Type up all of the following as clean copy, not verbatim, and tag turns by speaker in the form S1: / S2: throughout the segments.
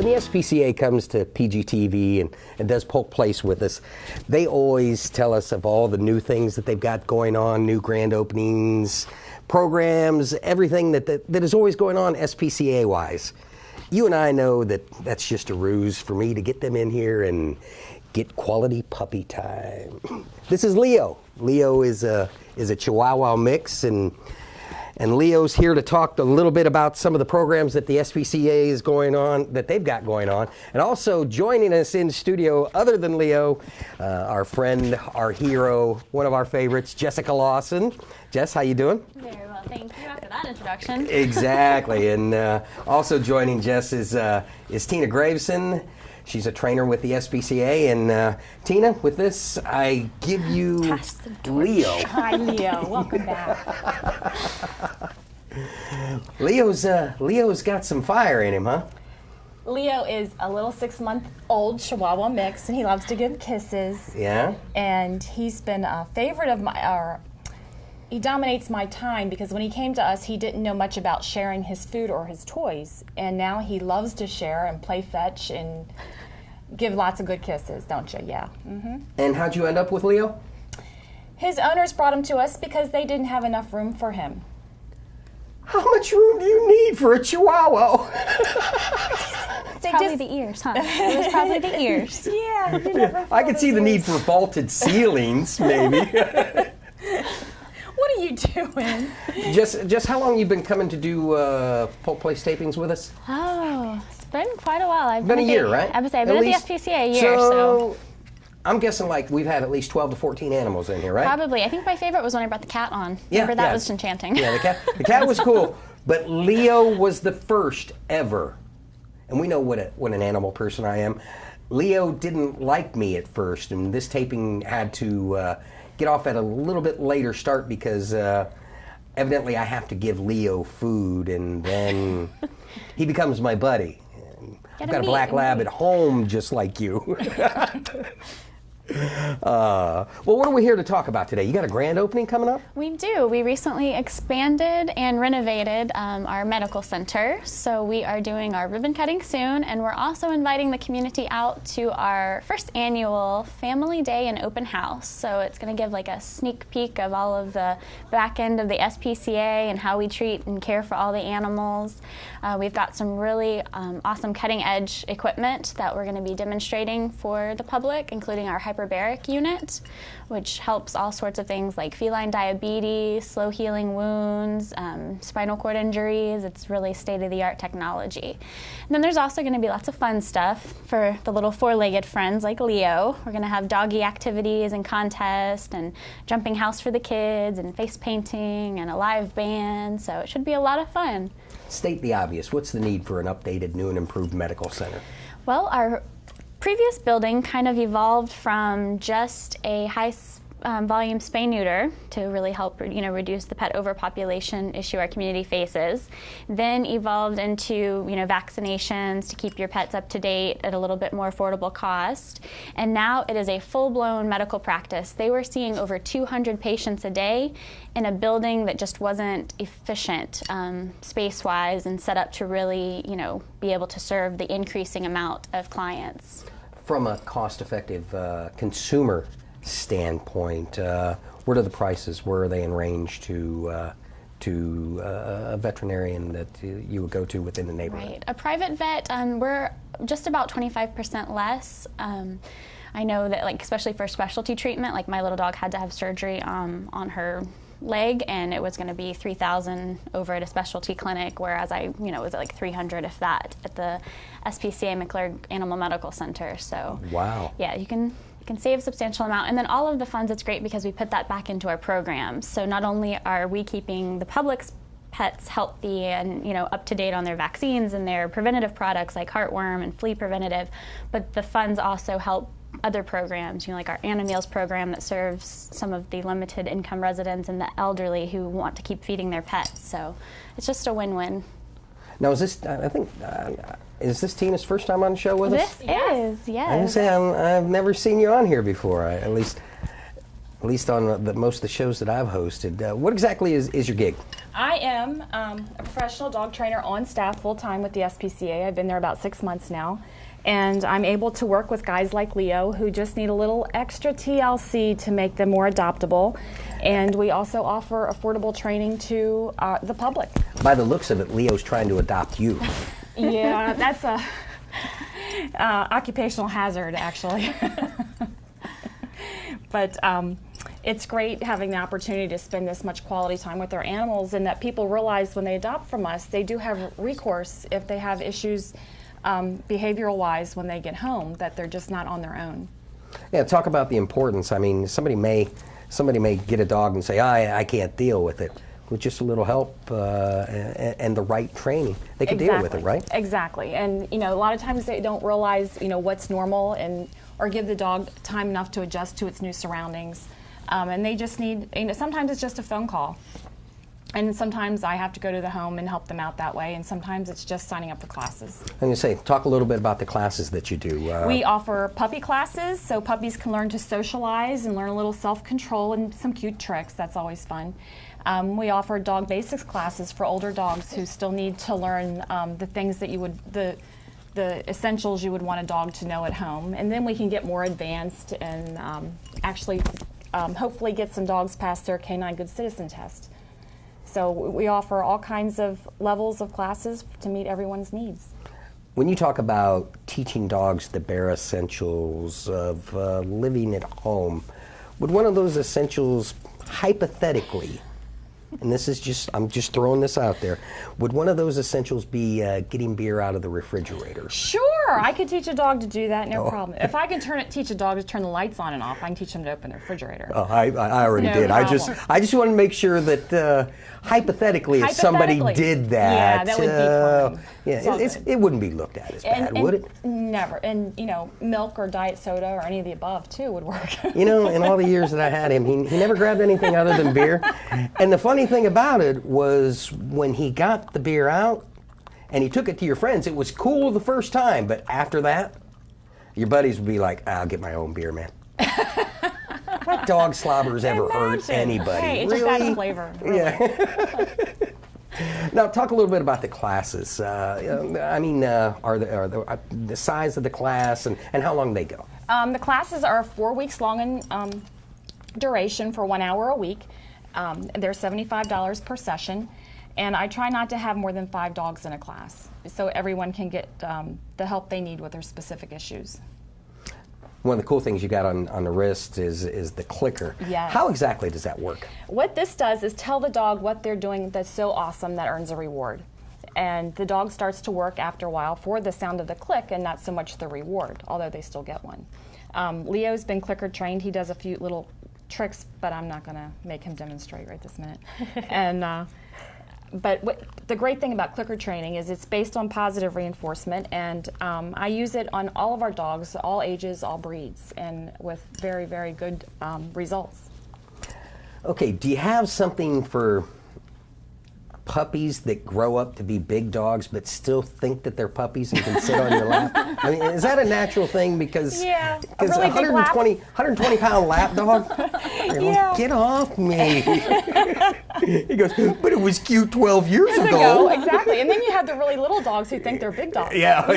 S1: when the SPCA comes to PGTV and does Polk Place with us, they always tell us of all the new things that they've got going on, new grand openings, programs, everything that is always going on SPCA-wise. You and I know that that's just a ruse for me to get them in here and get quality puppy time. This is Leo. Leo is a Chihuahua mix, and Leo's here to talk a little bit about some of the programs that the SPCA is going on, that they've got going on. And also joining us in studio, other than Leo, our friend, our hero, one of our favorites, Jessica Lawson. Jess, how you doing?
S2: Very well, thank you after that introduction.
S1: Exactly. And also joining Jess is Tina Graveson. She's a trainer with the SPCA. And Tina, with this, I give you Leo.
S2: Hi, Leo. Welcome back.
S1: Leo's got some fire in him, huh?
S2: Leo is a little 6-month-old Chihuahua mix, and he loves to give kisses.
S1: Yeah?
S2: And he's been a favorite of he dominates my time, because when he came to us, he didn't know much about sharing his food or his toys. And now he loves to share and play fetch and give lots of good kisses, don't you? Yeah. Mm-hmm.
S1: And how'd you end up with Leo?
S2: His owners brought him to us because they didn't have enough room for him.
S1: How much room do you need for a Chihuahua?
S3: Probably the ears, huh? It was probably the ears.
S2: Yeah.
S1: I could see the need for vaulted ceilings, maybe.
S2: What are you doing?
S1: Just how long you been coming to do Polk Place tapings with us?
S3: Oh, it's been quite a while. I've
S1: been a year, right?
S3: I would say I've been at the SPCA a year, so.
S1: I'm guessing like we've had at least 12 to 14 animals in here, right?
S3: Probably. I think my favorite was when I brought the cat on. Remember, that was enchanting.
S1: Yeah, the cat was cool. But Leo was the first ever. And we know what an animal person I am. Leo didn't like me at first, and this taping had to get off at a little bit later start because evidently I have to give Leo food, and then he becomes my buddy. I've got a black lab at home just like you. Well, what are we here to talk about today? You got a grand opening coming up?
S3: We do. We recently expanded and renovated our medical center. So we are doing our ribbon cutting soon, and we're also inviting the community out to our first annual Family Day and Open House. So it's going to give like a sneak peek of all of the back end of the SPCA and how we treat and care for all the animals. We've got some really awesome cutting edge equipment that we're going to be demonstrating for the public, including our hyperbaric unit, which helps all sorts of things like feline diabetes, slow healing wounds, spinal cord injuries. It's really state-of-the-art technology. And then there's also going to be lots of fun stuff for the little four-legged friends like Leo. We're going to have doggy activities and contests and jumping house for the kids and face painting and a live band, so it should be a lot of fun.
S1: State the obvious. What's the need for an updated, new and improved medical center?
S3: Well, our previous building kind of evolved from just a high volume spay-neuter to really help reduce the pet overpopulation issue our community faces. Then evolved into vaccinations to keep your pets up to date at a little bit more affordable cost. And now it is a full-blown medical practice. They were seeing over 200 patients a day in a building that just wasn't efficient space-wise and set up to really be able to serve the increasing amount of clients.
S1: From a cost-effective consumer standpoint, what are the prices? Where are they in range to a veterinarian that you would go to within the neighborhood?
S3: Right. A private vet, we're just about 25% less. I know that, especially for specialty treatment, my little dog had to have surgery on her leg, and it was going to be $3,000 over at a specialty clinic, whereas it was at $300 if that at the SPCA McClurg Animal Medical Center. So
S1: wow. Yeah,
S3: you can save a substantial amount. And then all of the funds, it's great because we put that back into our programs. So not only are we keeping the public's pets healthy and up to date on their vaccines and their preventative products like heartworm and flea preventative, but the funds also help other programs, like our Animeals program that serves some of the limited income residents and the elderly who want to keep feeding their pets. So it's just a win-win.
S1: Now, is this, is this Tina's first time on the show with us?
S3: This is, yes.
S1: I was say, I've never seen you on here before, at least on most of the shows that I've hosted. What exactly is your gig?
S2: I am a professional dog trainer on staff full-time with the SPCA. I've been there about 6 months now. And I'm able to work with guys like Leo who just need a little extra TLC to make them more adoptable. And we also offer affordable training to the public.
S1: By the looks of it, Leo's trying to adopt you.
S2: Yeah, that's a occupational hazard, actually. But it's great having the opportunity to spend this much quality time with their animals, and that people realize when they adopt from us, they do have recourse if they have issues behavioral-wise when they get home, that they're just not on their own.
S1: Yeah, talk about the importance. I mean, somebody may get a dog and say, I can't deal with it. With just a little help and the right training, they can deal with it, right?
S2: Exactly. And a lot of times they don't realize what's normal, and or give the dog time enough to adjust to its new surroundings. And they just need, sometimes it's just a phone call. And sometimes I have to go to the home and help them out that way, and sometimes it's just signing up for classes.
S1: I'm going to say, talk a little bit about the classes that you do.
S2: We offer puppy classes, so puppies can learn to socialize and learn a little self-control and some cute tricks. That's always fun. We offer dog basics classes for older dogs who still need to learn the things that the essentials you would want a dog to know at home. And then we can get more advanced and actually hopefully get some dogs past their Canine Good Citizen test. So we offer all kinds of levels of classes to meet everyone's needs.
S1: When you talk about teaching dogs the bare essentials of living at home, would one of those essentials, hypothetically, and this is just, I'm just throwing this out there, would one of those essentials be getting beer out of the refrigerator?
S2: Sure, I could teach a dog to do that, no problem. If I can teach a dog to turn the lights on and off, I can teach them to open the refrigerator.
S1: Oh, I already did.
S2: Problem.
S1: I just want to make sure that hypothetically, if somebody did that,
S2: yeah, that would be fine.
S1: Yeah, it wouldn't be looked at as bad, would it?
S2: Never. And milk or diet soda or any of the above too would work.
S1: In all the years that I had him, he never grabbed anything other than beer. And the funny thing about it was when he got the beer out and he took it to your friends, it was cool the first time, but after that, your buddies would be like, I'll get my own beer, man. What dog slobber's ever hurt anybody?
S2: Hey, it
S1: really?
S2: just adds flavor. Really.
S1: Yeah. Now, talk a little bit about the classes. I mean, are the size of the class and how long they go?
S2: The classes are 4 weeks long in duration for 1 hour a week. They're $75 per session, and I try not to have more than 5 dogs in a class, so everyone can get the help they need with their specific issues.
S1: One of the cool things you got on the wrist is the clicker.
S2: Yes.
S1: How exactly does that work?
S2: What this does is tell the dog what they're doing that's so awesome that earns a reward. And the dog starts to work after a while for the sound of the click and not so much the reward, although they still get one. Leo's been clicker trained. He does a few little tricks, but I'm not going to make him demonstrate right this minute. And but the great thing about clicker training is it's based on positive reinforcement, and I use it on all of our dogs, all ages, all breeds, and with very, very good results.
S1: Okay, do you have something for puppies that grow up to be big dogs but still think that they're puppies and can sit on your lap? I mean, is that a natural thing? Because
S2: yeah,
S1: a really 120 pound lap dog,
S2: yeah.
S1: Get off me. He goes, but it was cute 12 years ago.
S2: Exactly. And then you have the really little dogs who think they're big dogs.
S1: Yeah.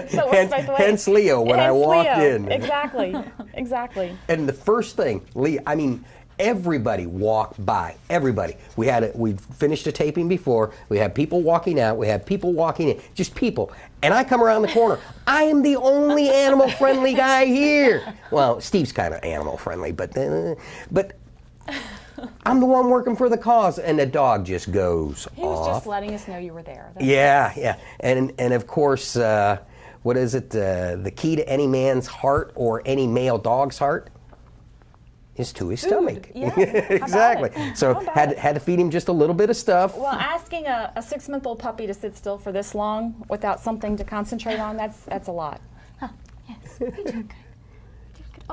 S2: So
S1: hence Leo when I walked in.
S2: Exactly. Exactly.
S1: And the first thing, Leo, I mean, everybody walked by. Everybody. We finished a taping before. We had people walking out. We had people walking in. Just people. And I come around the corner. I am the only animal-friendly guy here. Well, Steve's kind of animal-friendly, but I'm the one working for the cause, and the dog just goes off.
S2: He was just letting us know you were there.
S1: Yeah. And of course, what is it? The key to any man's heart or any male dog's heart is to his stomach.
S2: Yes.
S1: Exactly. So had to feed him just a little bit of stuff.
S2: Well, asking a 6-month-old puppy to sit still for this long without something to concentrate on, that's a lot.
S3: Huh. Yes. You're doing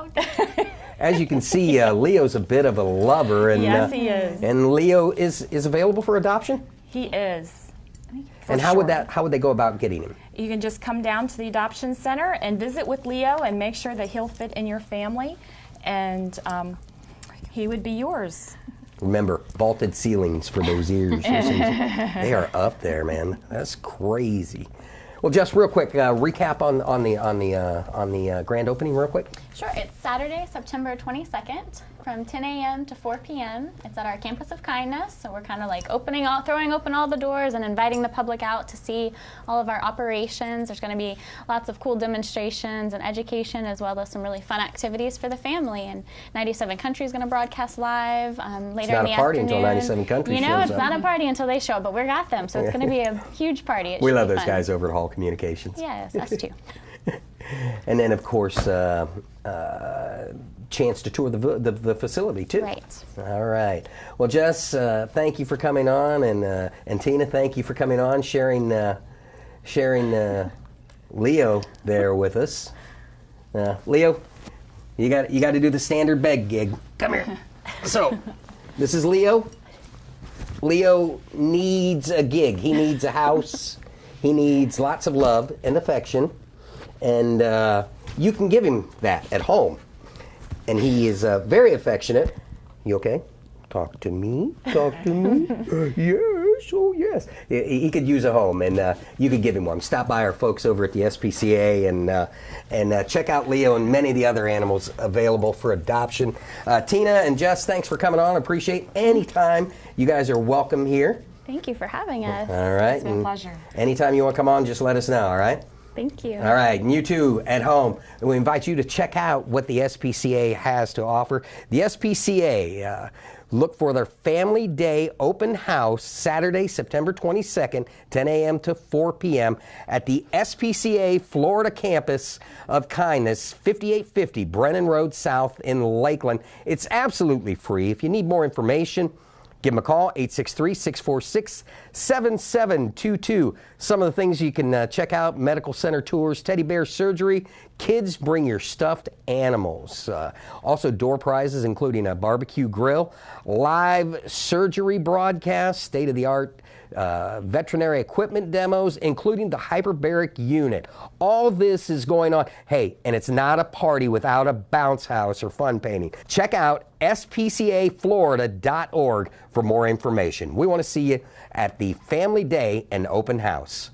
S3: good.
S1: As you can see, Leo's a bit of a lover, and
S2: yes, he is.
S1: And Leo is available for adoption.
S2: He is.
S1: And how would they go about getting him?
S2: You can just come down to the adoption center and visit with Leo and make sure that he'll fit in your family, and he would be yours.
S1: Remember, vaulted ceilings for those ears. They are up there, man. That's crazy. Well, just real quick, recap on the grand opening, real quick.
S3: Sure. It's Saturday, September 22nd, from 10 a.m. to 4 p.m. It's at our Campus of Kindness, so we're kind of like throwing open all the doors and inviting the public out to see all of our operations. There's going to be lots of cool demonstrations and education, as well as some really fun activities for the family. And 97 Country is going to broadcast live later in the afternoon.
S1: It's not a party until 97 Country
S3: shows
S1: shows
S3: it's
S1: up.
S3: not a party until they show up, but we got them, so it's going to be a huge party.
S1: We love those guys over at Hall Communications.
S3: Yes, us too.
S1: And then, of course, chance to tour the facility too.
S3: Right.
S1: All right. Well, Jess, thank you for coming on, and Tina, thank you for coming on, sharing Leo there with us. Leo, you got to do the standard beg gig. Come here. So, this is Leo. Leo needs a gig. He needs a house. He needs lots of love and affection, and you can give him that at home. And he is very affectionate. You okay? Talk to me. Talk to me. Yes. Oh, yes. He could use a home, and you could give him one. Stop by our folks over at the SPCA and check out Leo and many of the other animals available for adoption. Tina and Jess, thanks for coming on. I appreciate any time. You guys are welcome here.
S3: Thank you for having us.
S1: All right.
S2: It's been a pleasure.
S1: Anytime you want to come on, just let us know, all right?
S3: Thank you.
S1: All right, and you too at home. We invite you to check out what the SPCA has to offer. The SPCA, look for their Family Day open house Saturday, September 22nd, 10 a.m. to 4 p.m. at the SPCA Florida Campus of Kindness, 5850 Brennan Road South in Lakeland. It's absolutely free. If you need more information, give them a call, 863-646-7722. Some of the things you can check out: medical center tours, teddy bear surgery, kids bring your stuffed animals. Also door prizes, including a barbecue grill, live surgery broadcast, state-of-the-art veterinary equipment demos, including the hyperbaric unit. All this is going on. Hey, and it's not a party without a bounce house or fun painting. Check out spcaflorida.org for more information. We want to see you at the Family Day and Open House.